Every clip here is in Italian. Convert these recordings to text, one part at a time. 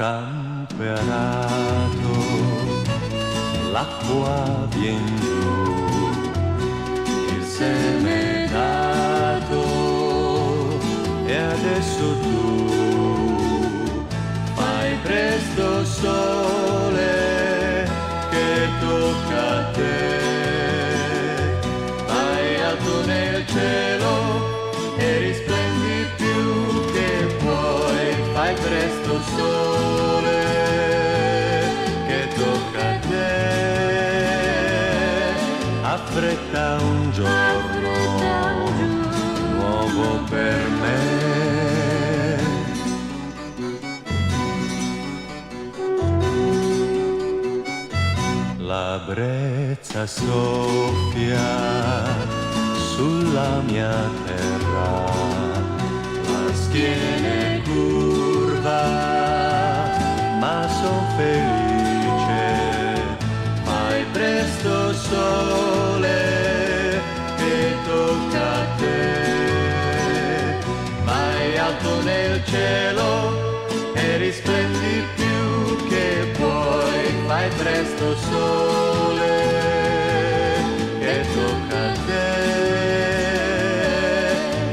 campo è arato, l'acqua vien giù, il seme è dato e adesso tu fai presto sole che tocca a te, vai alto nel cielo e risplendi più che puoi, fai presto sole che tocca a te, affretta un giorno nuovo per me. La brezza soffia sulla mia terra, la schiena è curva, ma son felice, fai presto sole che tocca a te, vai alto nel cielo e risplendi più che puoi, fai presto sole che tocca a te,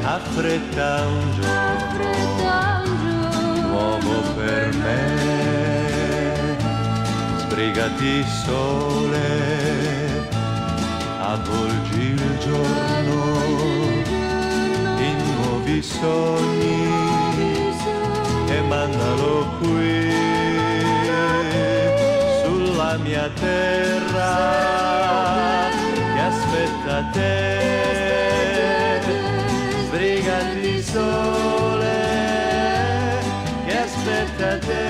affretta un giorno nuovo per me, sbrigati sole, avvolgi il giorno in nuovi sogni e mandalo qui sulla mia terra che aspetta te, sbrigati sole che aspetta te,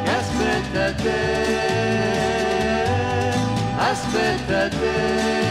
che aspetta te, aspetta te.